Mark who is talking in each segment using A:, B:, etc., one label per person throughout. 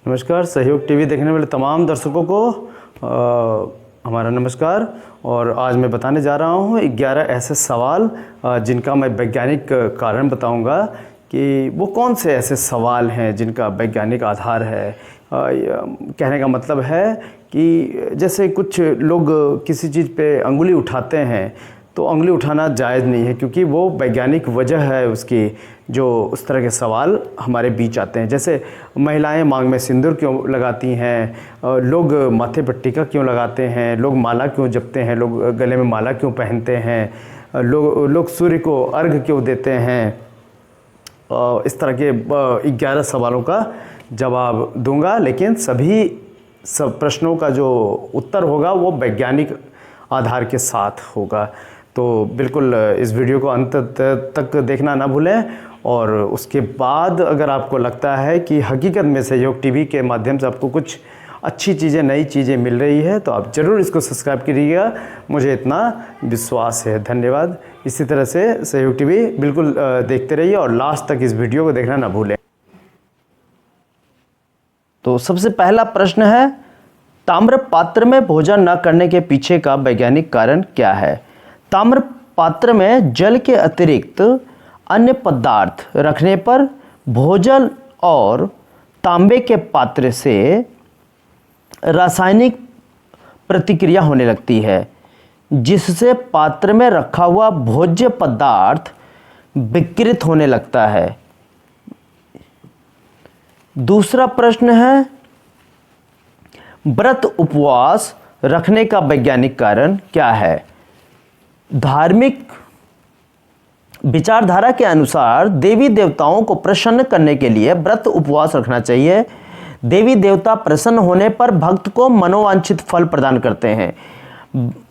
A: नमस्कार। सहयोग टीवी देखने वाले तमाम दर्शकों को हमारा नमस्कार। और आज मैं बताने जा रहा हूँ 11 ऐसे सवाल जिनका मैं वैज्ञानिक कारण बताऊँगा कि वो कौन से ऐसे सवाल हैं जिनका वैज्ञानिक आधार है। कहने का मतलब है कि जैसे कुछ लोग किसी चीज़ पे अंगुली उठाते हैं तो अंगुली उठाना जायज़ नहीं है, क्योंकि वो वैज्ञानिक वजह है उसकी, जो उस तरह के सवाल हमारे बीच आते हैं। जैसे महिलाएं मांग में सिंदूर क्यों लगाती हैं, लोग माथे पर टीका क्यों लगाते हैं, लोग माला क्यों जपते हैं, लोग गले में माला क्यों पहनते हैं, लोग सूर्य को अर्घ क्यों देते हैं। इस तरह के 11 सवालों का जवाब दूंगा, लेकिन सब प्रश्नों का जो उत्तर होगा वो वैज्ञानिक आधार के साथ होगा। तो बिल्कुल इस वीडियो को अंत तक देखना ना भूलें। और उसके बाद अगर आपको लगता है कि हकीकत में सहयोग टीवी के माध्यम से आपको कुछ अच्छी चीज़ें, नई चीज़ें मिल रही है, तो आप ज़रूर इसको सब्सक्राइब करिएगा, मुझे इतना विश्वास है। धन्यवाद। इसी तरह से सहयोग टीवी बिल्कुल देखते रहिए और लास्ट तक इस वीडियो को देखना ना भूलें। तो सबसे पहला प्रश्न है, ताम्र पात्र में भोजन न करने के पीछे का वैज्ञानिक कारण क्या है। ताम्र पात्र में जल के अतिरिक्त अन्य पदार्थ रखने पर भोजन और तांबे के पात्र से रासायनिक प्रतिक्रिया होने लगती है, जिससे पात्र में रखा हुआ भोज्य पदार्थ विकृत होने लगता है। दूसरा प्रश्न है, व्रत उपवास रखने का वैज्ञानिक कारण क्या है। धार्मिक विचारधारा के अनुसार देवी देवताओं को प्रसन्न करने के लिए व्रत उपवास रखना चाहिए। देवी देवता प्रसन्न होने पर भक्त को मनोवांछित फल प्रदान करते हैं।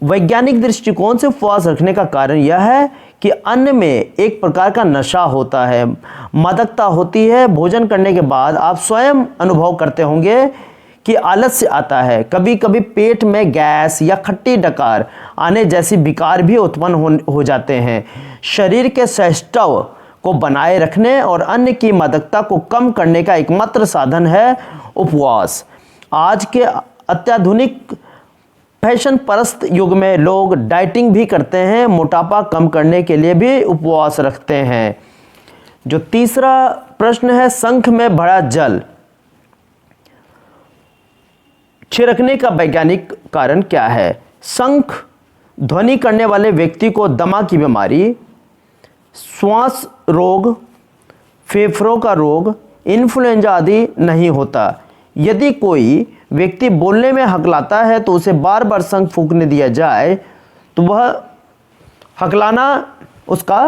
A: वैज्ञानिक दृष्टिकोण से उपवास रखने का कारण यह है कि अन्न में एक प्रकार का नशा होता है, मादकता होती है। भोजन करने के बाद आप स्वयं अनुभव करते होंगे कि आलस्य आता है, कभी कभी पेट में गैस या खट्टी डकार आने जैसी विकार भी उत्पन्न हो जाते हैं। शरीर के सौष्ठव को बनाए रखने और अन्न की मादकता को कम करने का एकमात्र साधन है उपवास। आज के अत्याधुनिक फैशन परस्त युग में लोग डाइटिंग भी करते हैं, मोटापा कम करने के लिए भी उपवास रखते हैं। जो तीसरा प्रश्न है, शंख में भरा जल छिड़कने का वैज्ञानिक कारण क्या है। शंख ध्वनि करने वाले व्यक्ति को दमा की बीमारी, श्वास रोग, फेफड़ों का रोग, इन्फ्लुएंजा आदि नहीं होता। यदि कोई व्यक्ति बोलने में हकलाता है तो उसे बार बार शंख फूंकने दिया जाए तो वह हकलाना उसका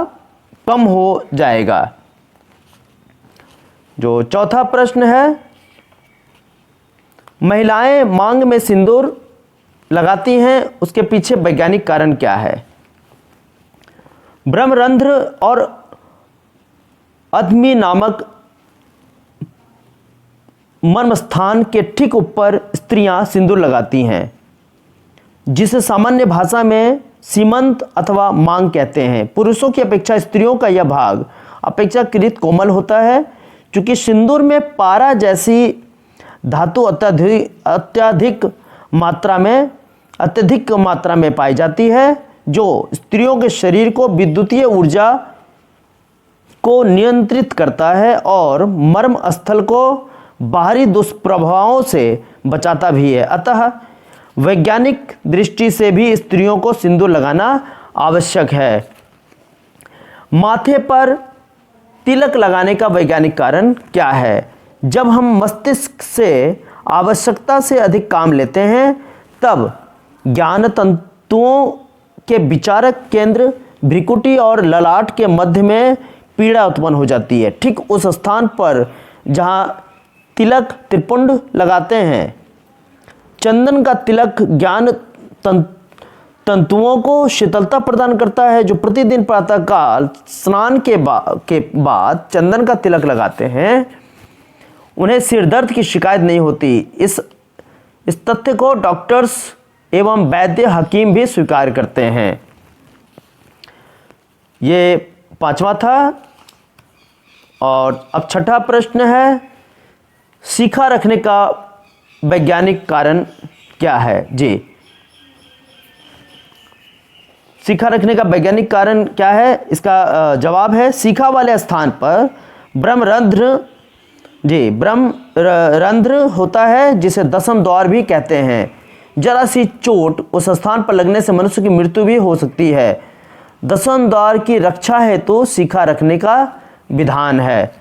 A: कम हो जाएगा। जो चौथा प्रश्न है, महिलाएं मांग में सिंदूर लगाती हैं, उसके पीछे वैज्ञानिक कारण क्या है। ब्रह्मरंध्र और अधमी नामक मर्म स्थान के ठीक ऊपर स्त्रियां सिंदूर लगाती हैं, जिसे सामान्य भाषा में सीमंत अथवा मांग कहते हैं। पुरुषों की अपेक्षा स्त्रियों का यह भाग अपेक्षाकृत कोमल होता है, क्योंकि सिंदूर में पारा जैसी धातु अत्यधिक मात्रा में पाई जाती है, जो स्त्रियों के शरीर को विद्युतीय ऊर्जा को नियंत्रित करता है और मर्म स्थल को बाहरी दुष्प्रभावों से बचाता भी है। अतः वैज्ञानिक दृष्टि से भी स्त्रियों को सिंदूर लगाना आवश्यक है। माथे पर तिलक लगाने का वैज्ञानिक कारण क्या है। जब हम मस्तिष्क से आवश्यकता से अधिक काम लेते हैं, तब ज्ञान तंतुओं के विचारक केंद्र भ्रिकुटी और ललाट के मध्य में पीड़ा उत्पन्न हो जाती है। ठीक उस स्थान पर जहां तिलक त्रिपुंड लगाते हैं, चंदन का तिलक ज्ञान तंतुओं को शीतलता प्रदान करता है। जो प्रतिदिन प्रातःकाल स्नान के बाद चंदन का तिलक लगाते हैं, उन्हें सिर दर्द की शिकायत नहीं होती। इस तथ्य को डॉक्टर्स एवं वैद्य हकीम भी स्वीकार करते हैं। ये पांचवा था। और अब छठा प्रश्न है,
B: सीखा रखने का वैज्ञानिक कारण क्या है? जी, सीखा रखने का वैज्ञानिक कारण क्या है? इसका जवाब है सीखा वाले स्थान पर ब्रह्मरंध्र, जी ब्रह्मरंध्र होता है, जिसे दसम द्वार भी कहते हैं। जरा सी चोट उस स्थान पर लगने से मनुष्य की मृत्यु भी हो सकती है। दसम द्वार की रक्षा हेतु सीखा रखने का विधान है।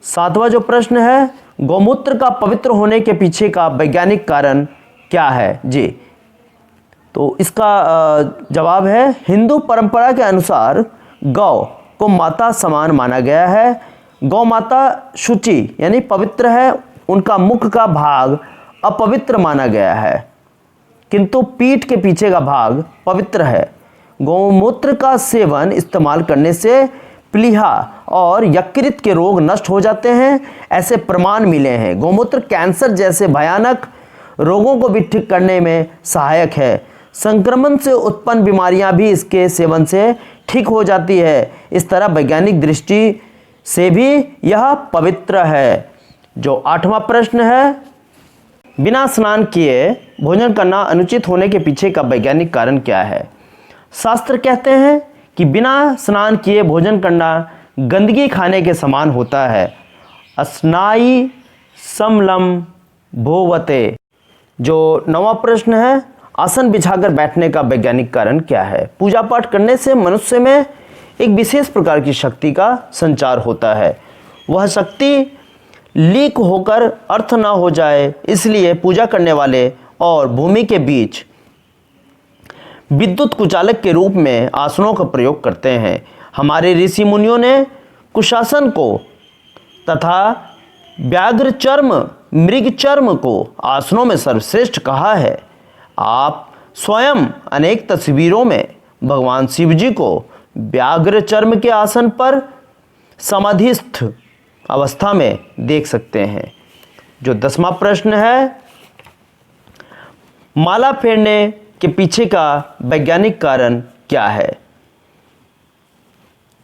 B: 7वां जो प्रश्न है, गौमूत्र का पवित्र होने के पीछे का वैज्ञानिक कारण क्या है? जी, तो इसका जवाब है हिंदू परंपरा के अनुसार गौ को माता समान माना गया है। गौ माता शुचि यानी पवित्र है, उनका मुख का भाग अपवित्र माना गया है, किंतु पीठ के पीछे का भाग पवित्र है। गौमूत्र का सेवन इस्तेमाल करने से प्लीहा और यकृत के रोग नष्ट हो जाते हैं, ऐसे प्रमाण मिले हैं। गौमूत्र कैंसर जैसे भयानक रोगों को भी ठीक करने में सहायक है। संक्रमण से उत्पन्न बीमारियां भी इसके सेवन से ठीक हो जाती है। इस तरह वैज्ञानिक दृष्टि से भी यह पवित्र है। जो 8वां प्रश्न है, बिना स्नान किए भोजन करना अनुचित होने के पीछे का वैज्ञानिक कारण क्या है? शास्त्र कहते हैं कि बिना स्नान किए भोजन करना गंदगी खाने के समान होता है। अस्नायी समलम भोवते। जो 9वां प्रश्न है, आसन बिछाकर बैठने का वैज्ञानिक कारण क्या है? पूजा पाठ करने से मनुष्य में एक विशेष प्रकार की शक्ति का संचार होता है। वह शक्ति लीक होकर अर्थ ना हो जाए, इसलिए पूजा करने वाले और भूमि के बीच विद्युत कुचालक के रूप में आसनों का प्रयोग करते हैं। हमारे ऋषि मुनियों ने कुशासन को तथा व्याघ्र चर्म, मृग चर्म को आसनों में सर्वश्रेष्ठ कहा है। आप स्वयं अनेक तस्वीरों में भगवान शिव जी को व्याघ्र चर्म के आसन पर समाधिस्थ अवस्था में देख सकते हैं। जो 10वां प्रश्न है, माला फेरने के पीछे का वैज्ञानिक कारण क्या है?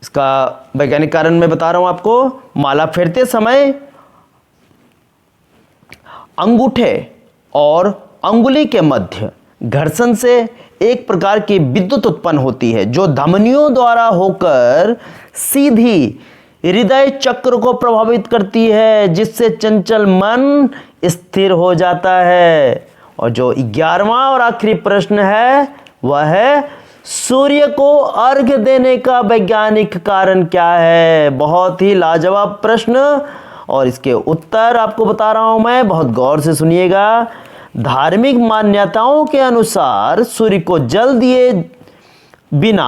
B: इसका वैज्ञानिक कारण मैं बता रहा हूं आपको। माला फेरते समय अंगूठे और अंगुली के मध्य घर्षण से एक प्रकार की विद्युत उत्पन्न होती है, जो धमनियों द्वारा होकर सीधी हृदय चक्र को प्रभावित करती है, जिससे चंचल मन स्थिर हो जाता है। और जो 11वां और आखिरी प्रश्न है, वह है सूर्य को अर्घ्य देने का वैज्ञानिक कारण क्या है? बहुत ही लाजवाब प्रश्न, और इसके उत्तर आपको बता रहा हूं मैं, बहुत गौर से सुनिएगा। धार्मिक मान्यताओं के अनुसार सूर्य को जल दिए बिना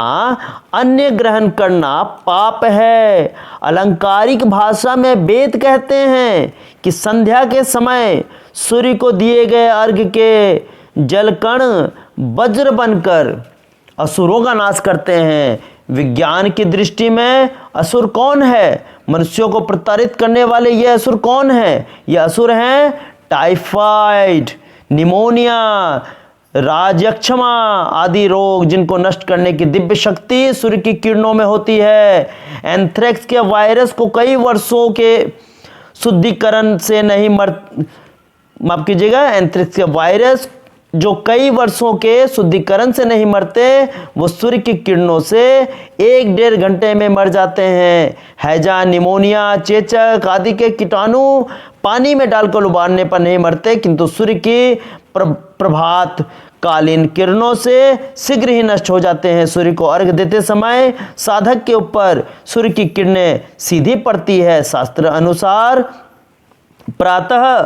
B: अन्य ग्रहण करना पाप है। अलंकारिक भाषा में वेद कहते हैं कि संध्या के समय सूर्य को दिए गए अर्घ्य के जलकण वज्र बनकर असुरों का नाश करते हैं। विज्ञान की दृष्टि में असुर कौन है? मनुष्यों को प्रताड़ित करने वाले ये असुर कौन है? ये असुर हैं टाइफाइड, निमोनिया, राजयक्षमा आदि रोग, जिनको नष्ट करने की दिव्य शक्ति सूर्य की किरणों में होती है। एंथ्रेक्स के वायरस को कई वर्षों के शुद्धिकरण से नहीं माफ कीजिएगा, एंथ्रेक्स के वायरस जो कई वर्षों के शुद्धिकरण से नहीं मरते, वो सूर्य की किरणों से 1-1.5 घंटे में मर जाते हैं। हैजा, निमोनिया, चेचक आदि के कीटाणु पानी में डालकर उबालने पर नहीं मरते, किंतु सूर्य की प्रभात कालीन किरणों से शीघ्र ही नष्ट हो जाते हैं। सूर्य को अर्घ्य देते समय साधक के ऊपर सूर्य की किरणें सीधी पड़ती है। शास्त्र अनुसार प्रातः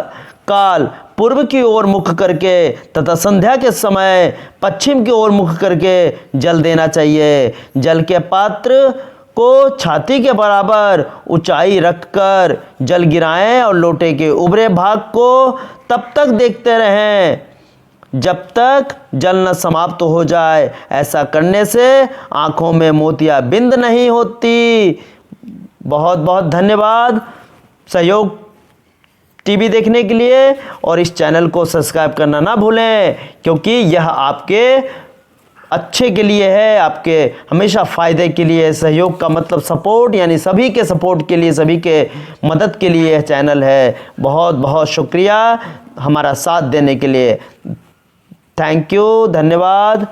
B: काल पूर्व की ओर मुख करके तथा संध्या के समय पश्चिम की ओर मुख करके जल देना चाहिए। जल के पात्र को छाती के बराबर ऊंचाई रखकर जल गिराएं और लोटे के उभरे भाग को तब तक देखते रहें जब तक जल न समाप्त हो जाए। ऐसा करने से आंखों में मोतिया बिंद नहीं होती। बहुत बहुत धन्यवाद सहयोग टीवी देखने के लिए, और इस चैनल को सब्सक्राइब करना ना भूलें, क्योंकि यह आपके अच्छे के लिए है, आपके हमेशा फ़ायदे के लिए। सहयोग का मतलब सपोर्ट, यानी सभी के सपोर्ट के लिए, सभी के मदद के लिए यह चैनल है। बहुत बहुत शुक्रिया हमारा साथ देने के लिए। थैंक यू, धन्यवाद।